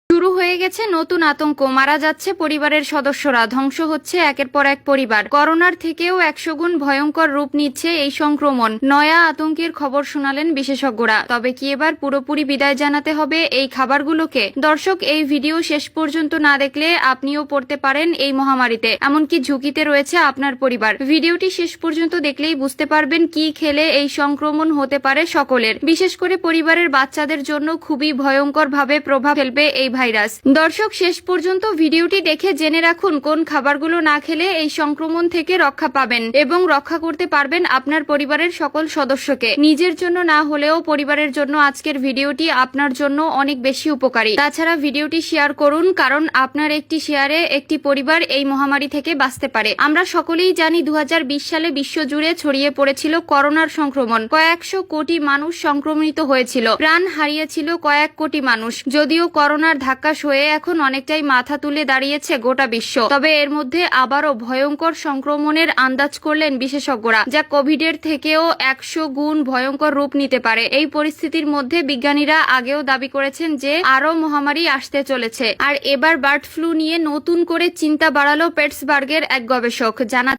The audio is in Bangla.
শুরু হয়ে গেছে নতুন আতঙ্ক। মারা যাচ্ছে পরিবারের সদস্যরা, ধ্বংস হচ্ছে একের পর এক পরিবার। করোনার থেকেও 100 গুণ ভয়ঙ্কর রূপ নিচ্ছে এই সংক্রমণ। নয়া আতঙ্কের খবর শোনালেন বিশেষজ্ঞরা। তবে কি এবার পুরোপুরি বিদায় জানাতে হবে এই খাবারগুলোকে? দর্শক, এই ভিডিও শেষ পর্যন্ত না দেখলে আপনিও পড়তে পারেন এই মহামারীতে, এমনকি ঝুঁকিতে রয়েছে আপনার পরিবার। ভিডিওটি শেষ পর্যন্ত দেখলেই বুঝতে পারবেন কি খেলে এই সংক্রমণ হতে পারে সকলের, বিশেষ করে পরিবারের বাচ্চাদের জন্য খুবই ভয়ঙ্কর ভাবে প্রভাব ফেলবে এই ভাইরাস। দর্শক, শেষ পর্যন্ত ভিডিওটি দেখে জেনে রাখুন কোন খাবারগুলো না খেলে এই সংক্রমণ থেকে রক্ষা পাবেন এবং রক্ষা করতে পারবেন আপনার পরিবারের সকল সদস্যকে। নিজের জন্য না হলেও পরিবারের জন্য আজকের ভিডিওটি আপনার জন্য অনেক বেশি উপকারী। তাছাড়া ভিডিওটি শেয়ার করুন, কারণ আপনার একটি শেয়ারে একটি পরিবার এই মহামারী থেকে বাঁচতে পারে। আমরা সকলেই জানি 2020 সালে বিশ্বজুড়ে ছড়িয়ে পড়েছিল করোনার সংক্রমণ। কয়েকশো কোটি মানুষ সংক্রমিত হয়েছিল, প্রাণ হারিয়েছিল কয়েক কোটি মানুষ। যদিও করোনার ধাক্কা সয়ে এখন অনেকটাই মাথা তুলে দাঁড়িয়েছে গোটা বিশ্ব, তবে এর মধ্যে আবারও ভয়ঙ্কর সংক্রমণের আন্দাজ করলেন বিশেষজ্ঞরা, যা কোভিডের থেকেও 100 গুণ ভয়ঙ্কর রূপ নিতে পারে। এই পরিস্থিতির মধ্যে বিজ্ঞানীরা আগেও দাবি করেছেন যে আরও মহামারী আসতে চলেছে। আর এবার বার্ড ফ্লু নিয়ে নতুন করে চিন্তা বাড়ালো পিটসবার্গের এক গবেষক। জানা